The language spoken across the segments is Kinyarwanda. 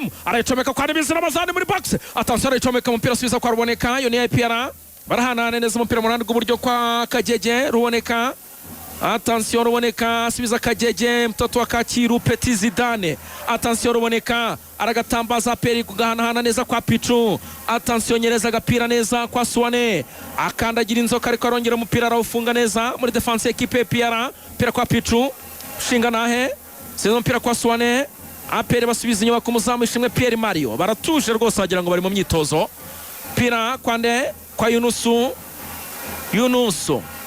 Karim arayicomeka kwa Nibizira Ramazani muri box. Attention arayicomeka umupira asubiza kwa Ruboneka. Yo ni IPR. Barahanana neza umupira mu ruhande rw'uburyo kwa Kajeje. Ruboneka. Attention Ruboneka asubiza Kajeje mtoto wa Kakiru Petit Zidane. Attention Ruboneka aragatambaza peri kugahanahana neza kwa Pichu. Attention nyereza agapira neza kwa Suwane. Akandagira inzoka ariko arongera umupira arawufunga neza muri defense equipe IPR. Pira kwa Pichu. Shinga nahe. Sizo mpira kwa Suwane. Apere basubiza inyuma ku muzamu ishimwe Pierre Mario. Baratuje rwose wagira ngo bari mu myitozo. Pira kwande kwa Yunusu.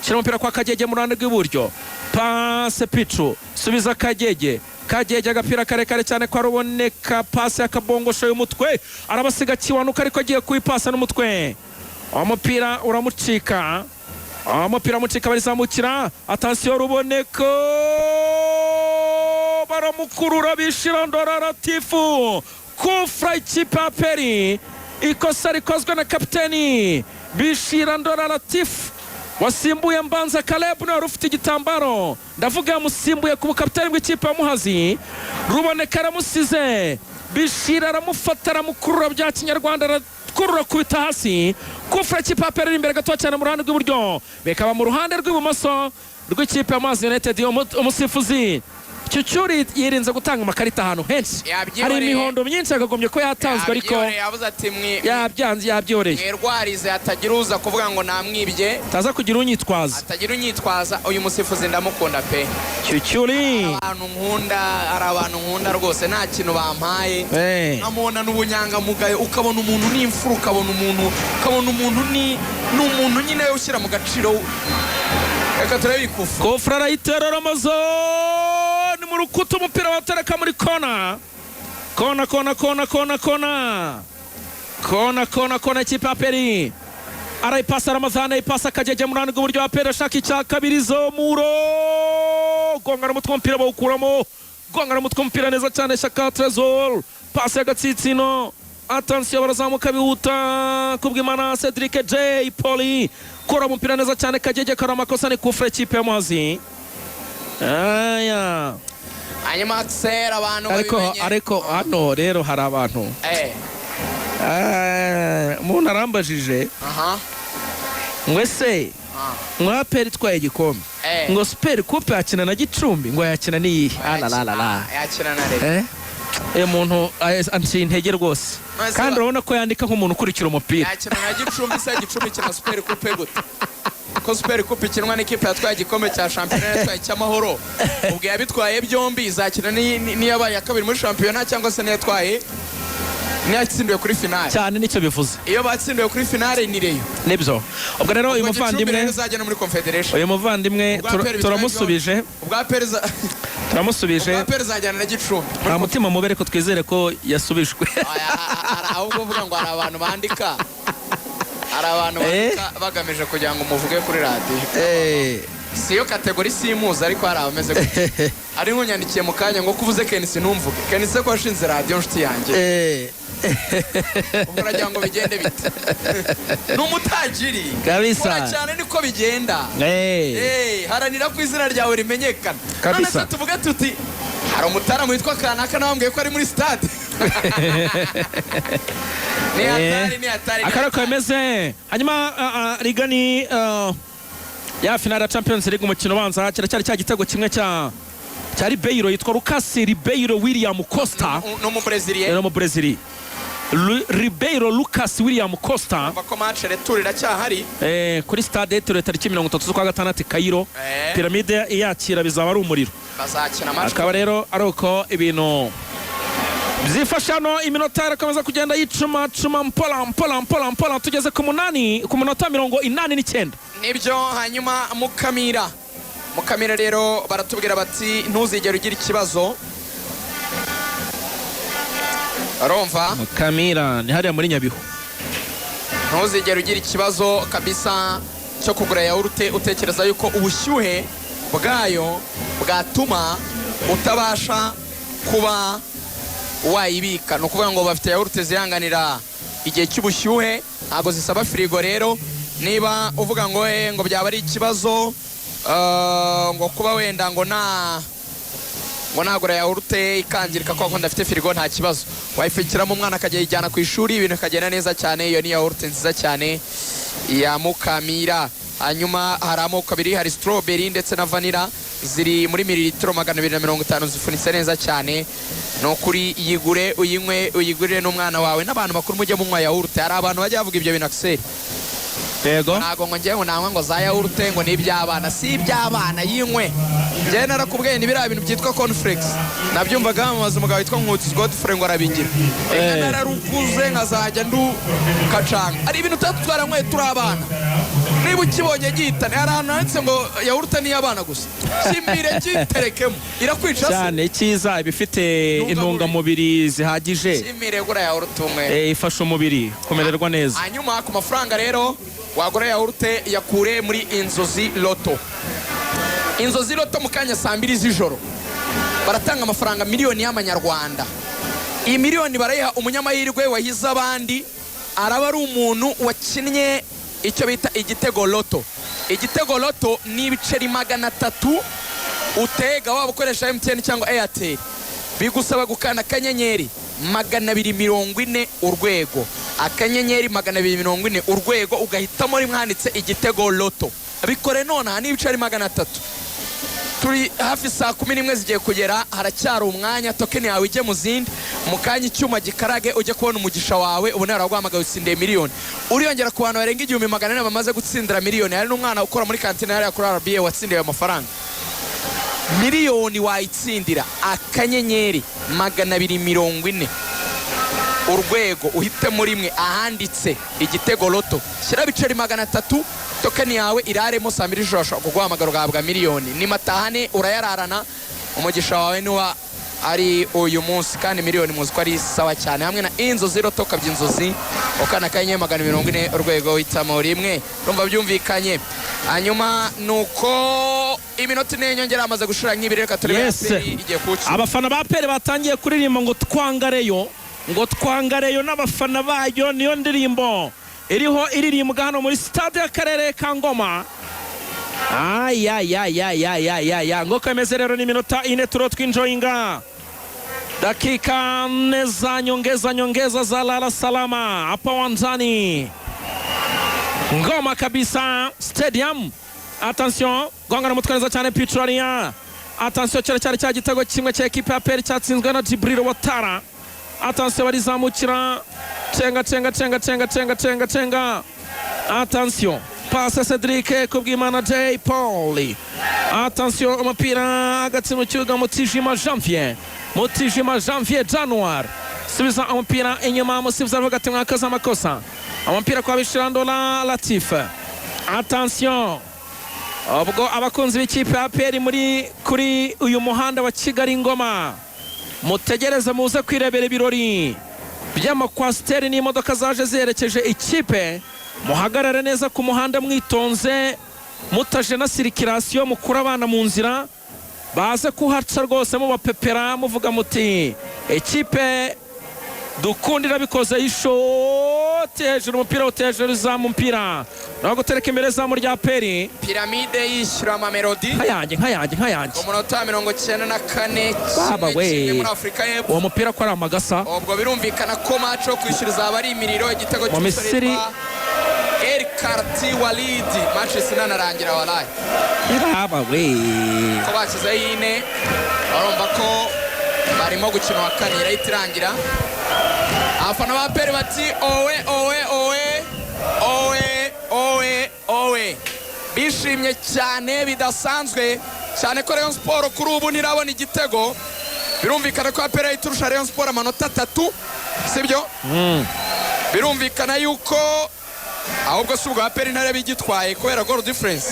Shira mpira kwa Kajeje mu ruhande rw'iburyo. Passe Pichu. Subiza Kajeje. Kajeje agapira karekare cyane kwa Ruboneka. Passe yakabongosho y'umutwe. Arabasiga kiwanuka ariko agiye kuipasa n'umutwe. Umupira uramucika. Umupira mucika barizamukira. Attention Ruboneka. Baramukurura bishira Ndora Latifu. Kufra ikipe ya Peri. Ikosa rikozwe na kapiteni Bishira Ndora Latifu. Wasimbuye Mbanza Caleb na rufite igitambaro. Ndavuga yamusimbuye ku kapiteni w'ikipe ya Muhazi. Ruboneka aramusize. Bishira aramufata aramukurura bya kinyarwanda kurura kubita hasi. Kufra ikipe ya Peri imbere gato cyane mu ruhande rw'iburyo. Bekaba mu ruhande rw'ibumoso rw'ikipe ya Muhazi United. Umusifuzi Chuchuri yirinze gutanga amakarita ahantu henshi. Hari imihondo myinshi agagombye ko yatanzwe ariko yavuze ati yabyanze yabyoreye. Mwerwarize atagira uza kuvuga ngo namwibye. Taza kugira unyitwaza. Atagira unyitwaza uyu musifuzi ndamukunda pe. Chuchuri. Abantu nkunda rwose nta kintu bampaye. Amona n'ubunyanga mugayo ukabona umuntu n'imfuru ukabona umuntu ni umuntu nyine ushyira mu gaciro. Reka turabikufa. Kofra arayitera Ramazani mu rukuta umupira watereka muri kona. Kona ikipe ya Peri. Arayipasa Ramazani ayipasa Kajeje mu ruhande rw'uburyo wa Peri ashaka icya kabiri Zomuro. Gongana umutwe umupira bawukuramo. Gongana umutwe umupira neza cyane Shaka Trezor. Pasi y'agatsitsino. Attention barazamuka bihuta kubw'Imana Cedric J Poli. Kora umupira neza cyane Kajeje karamakosa ni kufra ikipe ya Muhazi. Aya. Hanyuma Axel abantu babimenye. Ariko hano rero hari abantu. Umuntu arambajije. Mwese. Mwa Peri twaye igikombe. Ngo Super Coupe yakina na Gicumbi ngo yakina ni la. Yakina na Leta. Umuntu anci intege rwose. Kandi urabona ko yandika nk'umuntu ukurikira umupira. Yakina na Gicumbi se Gicumbi kina Super Coupe gute? Ko Super Coupe ikinwa n'ikipe yatwaye igikombe cya shampiyona yatwaye cy'amahoro. Ubwo yabitwaye byombi izakina ni yabaye ya kabiri muri shampiyona cyangwa se yatwaye yatsindiwe kuri finale. Cyane nicyo bivuze. Iyo batsindiwe kuri finale ni reyo. Nibyo. Ubwo rero uyu muvandimwe uzagena muri Confederation. Uyu muvandimwe turamusubije. Ubwa Pereza turamusubije. Ubwa Pereza ajyana na Gicumbi. Nta mutima mubere ko twizere ko yasubijwe. Ahubwo uvuga ngo hari abantu bandika. Hari abantu bandika bagamije kugira ngo muvuge kuri radio. Siyo kategori simuza ariko hari abameze gute. Ari nkunyandikiye mu kanya ngo kuvuze Kenisi ntumvuge. Kenisi ko washinze radio nshuti yanjye. Umuragira ngo bigende bite. N'umutajiri. Kabisa. Cyane niko bigenda. Haranira ku izina ryawe rimenyekana. Kabisa. Tuvuga tuti hari umutaramu witwa Kanaka nabambwiye ko ari muri stade. Ni hatari. Akara kameze. Hanyuma rigani ya finale ya Champions League umukino ubanza kiracyari cya gitego kimwe cya Ribeiro yitwa Lucas Ribeiro William Costa no mu Brazil. Ribeiro Lucas William Costa bako match retour iracyahari kuri stade Etore tariki 30 z'ukwa gatandatu Cairo. Pyramide iyakira bizaba ari umuriro. Bazakina match. Akaba rero ariko ibintu zifashano iminota irakomeza kugenda yicuma mpola tugeze ku minota 89. Nibyo hanyuma Mukamira rero baratubwira bati ntuzigere ugira ikibazo. Arumva Mukamira ni hariya muri Nyabihu. Ntuzigere ugira ikibazo kabisa cyo kugura yawurute utekereza yuko ubushyuhe bwayo bwatuma utabasha kuba wayibika. No kuvuga ngo bafite yawurute zihanganira igihe cy'ubushyuhe ntabwo zisaba firigo. Rero niba uvuga ngo byaba ari ikibazo ngo kuba wenda ngo ngo nagura yawurute ikangirika kuko ndafite firigo nta kibazo wayifekiramo umwana akajya yijyana ku ishuri ibintu bikagenda neza cyane. Iyo ni yawurute nziza cyane ya Mukamira. Hanyuma hari amoko abiri, hari strawberry ndetse na vanilla, ziri muri mililitiro 250 zifunitse neza cyane. No kuri yigure uyinywe, uyigurire n'umwana wawe n'abantu bakuru mujye munywa yawurute. Hari abantu bajya bavuga ibyo bintu Axel. Yego. Ntago ngo ngiye ngo nanywa ngo za yawurute ngo ni iby'abana, si iby'abana yinywe. Njye narakubwiye nibira bintu byitwa cornflakes. Nabyumvaga mu mazu umugabo witwa Nkutsi Godfrey ngo arabigira. Nararukuze nkazajya ndu kacanga. Ari ibintu tatutwara nkwe turi abana. Niba ukibonye gihitane hari ahantu handitse ngo yawurute ni iy'abana gusa. Kimire giterekemo irakwica se cyane cyiza ibifite intungamubiri zihagije. Kimire gura yawurute umwe ifasha umubiri kumererwa neza. Hanyuma ku mafaranga rero wagura yawurute yakure muri Inzozi Loto. Inzozi Loto mu kanya saa 2 z'ijoro baratanga amafaranga miliyoni y'amanyarwanda. Iyi miliyoni barayiha umunyamahirwe wahize abandi, araba ari umuntu wakinnye icyo bita igitego loto. Igitego loto ni ibiceri 300 utega waba ukoresha MTN cyangwa Airtel. Bigusaba gukanda akanyenyeri 240 urwego, akanyenyeri 240 urwego, ugahitamo rimwe handitse igitego loto. Bikore none aha ni ibiceri 300. Turi hafi saa 11 zigiye kugera, haracyari umwanya. Token yawe ijye mu zindi, mu kanya icyuma gikarage ujye kubona umugisha wawe, ubone araguhamagaye utsinde miliyoni. Uriyongera ku bantu barenga 1400 bamaze gutsindira miliyoni. Hari n'umwana ukora muri kantine yari kuri RBA watsindiye amafaranga miliyoni. Wayitsindira akanyenyeri 240 urwego, uhite muri rimwe ahanditse igitego loto, shyira biceri 300. Token yawe iraremo saa 2 z'ijoro kuguhamagara ugahabwa miliyoni. Ni matahane urayararana, umugisha wawe niwa ari uyu munsi, kandi miliyoni muzi ko ari sawa cyane. Hamwe na Inzozi Loto kabya inzozi ukana kanye 240 urwego uhitamo rimwe. Urumva byumvikanye. Hanyuma nuko iminota ine nyongera amaze gushira nk'ibiri, reka turebe igiye kuca. Abafana ba Pere batangiye kuririmba ngo twangareyo, ngo twangareyo n'abafana bayo. Niyo ndirimbo iriho iririmbwa hano muri stade y'akarere ka Ngoma. Ngo kameze rero ni minota ine turo twinjoyinga. Dakika neza nyongeza za lala salama hapa wanzani Ngoma kabisa stadium. Attention, gonga na mutkaneza cyane Pichuaria. Attention, cyari cya gitego kimwe cya equipe ya Pere cyatsinzwe na Jibril Watara. Attention, barizamukira Chenga. Attention, passe Cedric kubwimana Jay Pauli. Attention, umupira hagati mu kibuga Mutijima Janvier Januar. Subiza umupira inyuma musifuza hagati mwakaza amakosa. Umupira kwa Bishirandola Latif. Attention, ubwo abakunzi b'ikipe ya Peri muri kuri uyu muhanda wa Kigali Ngoma, mutegereze muze kwirebera ibirori by'amakwasiteri n'imodoka zaje zerekeje ikipe. Muhagarare neza ku muhanda mwitonze, mutaje na sirikirasiyo, mukura abana mu nzira baze kuhaca rwose mubapepera muvuga muti ikipe dukundira bikoze ishoti hejuru, umupira utejuru izamu, umupira naho gutereka imbere izamu rya Peri. Piramide yishyura amamelodi nkayange umunota 94 baba we muri Afrika y'Epfo. uwo mupira ko ari amagasa. Ubwo birumvikana ko match yo kwishyuriza abari imiriro igitego mu Misiri El Karti Walid. Match sinanarangira walayi baba we ko bakize yine, barumva ko barimo gukina wa kane irahita irangira. Abafana ba Peri bati owe bishimye cyane bidasanzwe cyane ko Rayon Sport kuri ubu ntirabona igitego. Birumvikana ko Peri iturusha Rayon Sport amanota 3, sibyo? Birumvikana yuko ahubwo si ubwo Peri ntare bigitwaye kubera goal difference,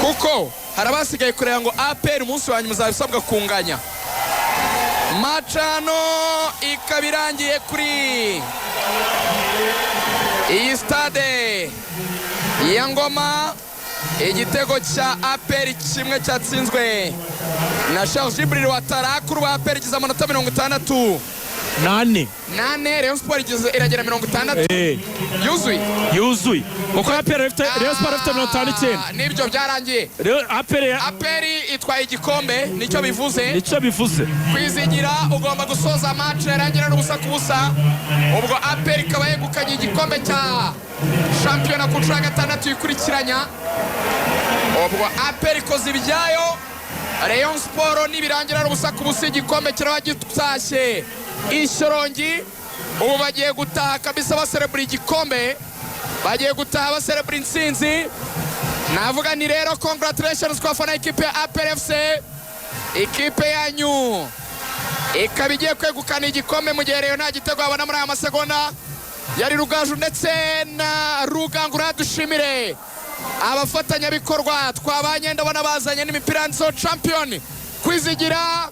kuko harabasigaye kureba ngo Peri umunsi wa nyuma uzabisabwa kunganya. Macano ikabirangiye kuri iyi stade ya Ngoma. Igitego cya Peri kimwe cyatsinzwe na Charles Jibril Watara kuri wa Peri giza amanota 60. nane Rayon Sport iragera 60 yuzuye kuko APR ifite Rayon Sport ifite 59 nibyo byarangiye APR itwaye igikombe nicyo bivuze kwizigira ugomba gusoza match yarangira n'ubusa ku busa ubwo APR ikaba yegukanye igikombe cya shampiyona ku nshuro ya gatandatu ikurikiranya ubwo APR ikoze ibyayo Rayon Sport nibirangira n'ubusa ku busa igikombe kiraba gitashye Ishyorongi ubu bagiye gutaha kabisa baserebura igikombe bagiye gutaha baserebura intsinzi navuga ni rero congratulations kwa fana ikipe ya APR FC ikipe yanyu ikaba igiye kwegukana igikombe mu gihe rero nta gitego babona muri aya masegonda yari Rugaju ndetse na Rugangura dushimire abafatanyabikorwa twabanye ndabona bazanye n'imipira yanditseho champion kwizigira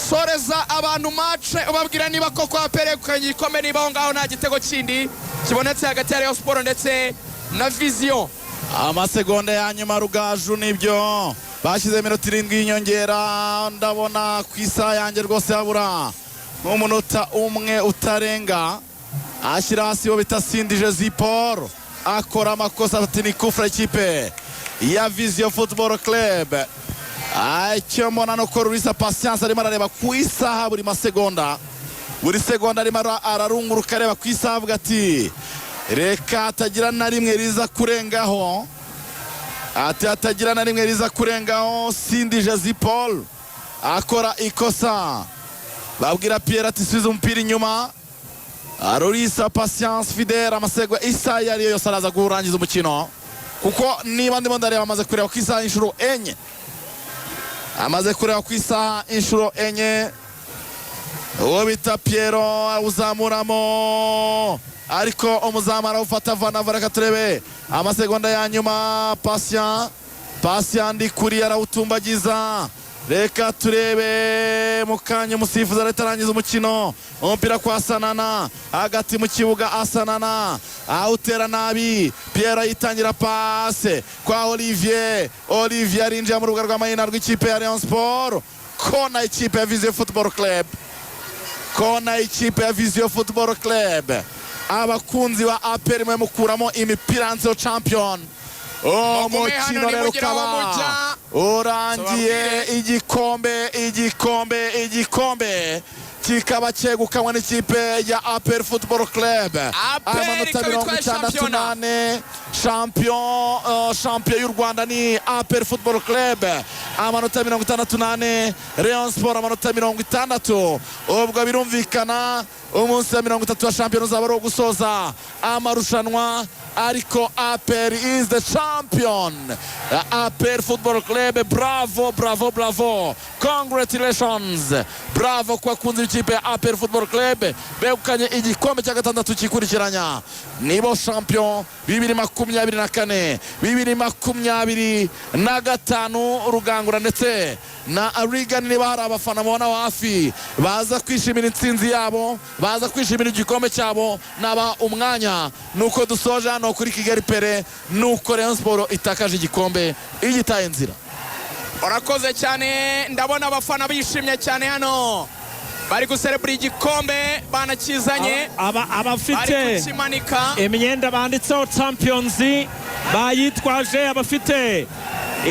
soreza abantu match ubabwira niba koko APR igikombe niba aho ngaho nta gitego kindi kibonetse hagati ya Rayon Sport ndetse na Vision. Amasegonda ya nyuma Rugaju nibyo bashyize minota 7 y'inyongera ndabona ku isaha yanjye rwose habura nk'umunota umwe utarenga ashyira hasi wo bita Sindije Zipor akora amakosa ati ni kufra ikipe ya Vision Football Club. Icyo mbona nuko Rurisa Patience arimo arareba ku isaha buri segonda arimo ararunguruka areba ku isaha avuga ati reka atagira na rimwe riza kurengaho Sindije Zipol akora ikosa babwira Pierre ati subiza umupira inyuma Rurisa Patience Fidel amasegwa isaha yariyo yose araza kurangiza umukino kuko niba ndimo ndareba amaze kureba ku isaha inshuro enye uwo bita Piero awuzamuramo ariko umuzamu arawufata vanava reka turebe amasegonda ya nyuma Patient Ndikuri arawutumbagiza reka turebe mukanya umusifuzi aratarangiza umukino umupira kwa Sanana hagati mu kibuga Asanana awutera nabi Pierre yitangira passe kwa Olivier arinjira mu rubuga rw'amahina rw'ikipe ya Rayon Sport kona ikipe ya Vision Football Club abakunzi ba APR mwe mukuramo imipira yanditseho champion umukino rero ukaba urangiye igikombe kikaba cyegukanywe n'ikipe ya APR Football Club amanota 68 champion y'u Rwanda ni APR Football Club amanota 68 Rayon Sport amanota 60 ubwo birumvikana umunsi wa 30 wa champion uzaba ari gusoza amarushanwa ariko APR is the champion. APR Football Club, bravo, congratulations, bravo kwa kunzi ikipe ya APR Football Club begukanye igikombe cya gatandatu kikurikiranya nibo champion 2024 2025 Rugangura ndetse na Arigan niba hari abafana mubona wafi baza kwishimira intsinzi yabo baza kwishimira igikombe cyabo naba umwanya nuko dusoje hano kuri Kigali Pere nuko Rayon Sport itakaje igikombe igitaye inzira. Urakoze cyane ndabona abafana bishimye cyane hano bari guserebura igikombe banakizanye abafite imyenda banditseho champions bayitwaje abafite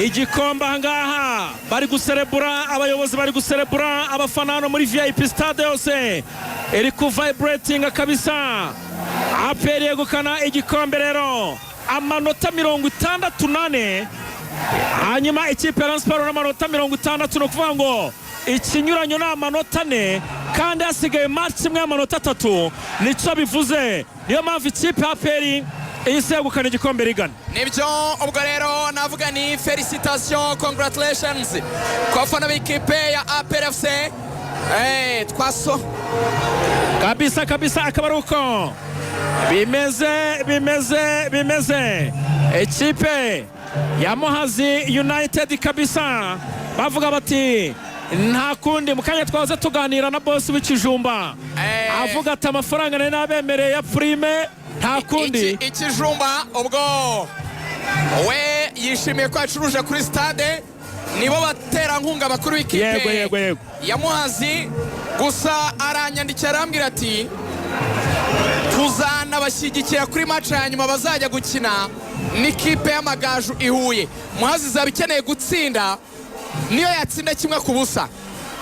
igikombe ahangaha bari guserebura abayobozi bari guserebura abafana hano muri VIP stade yose iri ku vibrating kabisa APR yegukana igikombe rero amanota 68 hanyuma ikipe ya Rayon Sport n'amanota 60 no kuvuga ngo ikinyuranyo n'amanota 4 kandi hasigaye match imwe y'amanota 3 nico bivuze niyo mpamvu ikipe ya APR yegukana igikombe rigana nibyo ubwo rero navuga ni felicitation congratulations kwa fana b'ikipe ya APR FC twaso kabisa akabaruko bimeze ikipe ya Muhazi United kabisa bavuga bati nta kundi mukanya twaze tuganira na boss w'Ikijumba avuga ati amafaranga nari nabemereye ya prime nta kundi Ikijumba ubwo we yishimiye ko acuruje kuri stade nibo batera nkunga bakuru w'ikipe yego ya Muhazi gusa aranyandikira arambwira ati tuzanabashyigikira kuri match ya nyuma bazajya gukina n'ikipe y'Amagaju i Huye. Muhazi izaba ikeneye gutsinda, niyo yatsinda 1-0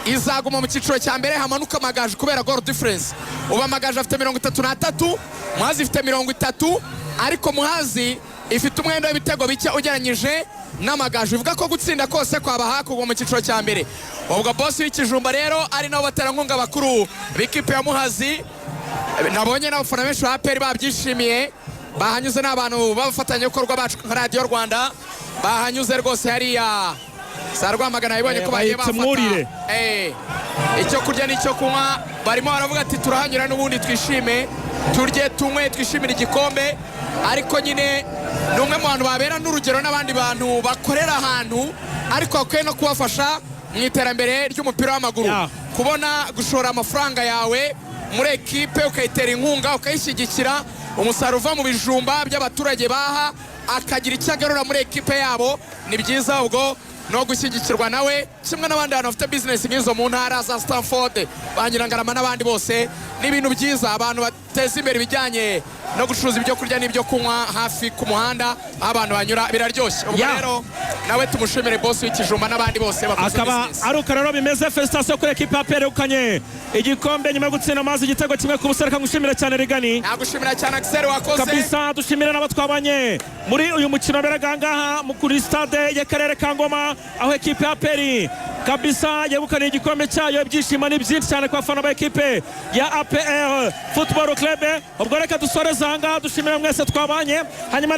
izaguma mu cyiciro cya mbere hamanuka Amagaju kubera goal difference. Ubu Amagaju afite 33, Muhazi ifite 30, ariko Muhazi ifite umwenda w'ibitego bike ugeranyije n'Amagaju. Bivuga ko gutsinda kose kwaba hakugwa mu cyiciro cya mbere. Ubwo boss w'Ikijumba rero ari nabo baterankunga bakuru b'ikipe ya Muhazi. Nabonye n'abafana benshi ba APR babyishimiye, bahanyuze n'abantu b'abafatanyabikorwa bacu nka Radio Rwanda, bahanyuze rwose hariya za Rwamagana ibonye ko bagiye bafata icyo kurya n'icyo kunywa, barimo baravuga ati turahanyura n'ubundi twishime, turye tunywe twishimire igikombe. Ariko nyine ni umwe mu bantu babera n'urugero n'abandi bantu bakorera ahantu, ariko bakwiye no kubafasha mu iterambere ry'umupira w'amaguru. Kubona gushora amafaranga yawe muri ekipe ukayitera inkunga ukayishyigikira, umusaruro uva mu bijumba by'abaturage baha akagira icyo agarura muri ekipe yabo, ni byiza. Ubwo no gushyigikirwa nawe kimwe n'abandi bantu bafite business nk'izo mu ntara za Stanford, Banyirangarama n'abandi bose, ni ibintu byiza. Abantu bateza imbere ibijyanye no gucuruza ibyo kurya n'ibyo kunywa hafi ku muhanda aho abantu banyura, biraryoshye. Ubwo rero nawe tumushimire boss w'Ikijumba n'abandi bose bakoze business. Akaba ari ukararo bimeze. Felicitation kuri ekipe ya APR ukanye igikombe nyuma yo gutsinda Amazi igitego 1-0. Reka ngushimire cyane Rigani. Nagushimira cyane Axel wakoze kabisa. Dushimire n'abo twabanye muri uyu mukino beraga ngaha kuri stade y'akarere ka Ngoma, aho ekipe ya APR kabisa yegukaniye igikombe cyayo. Ibyishimo ni byinshi cyane ku bafana ba ekipe ya APR Football Club. Ubwo reka dusoreze aha ngaha, dushimira mwese twabanye, hanyuma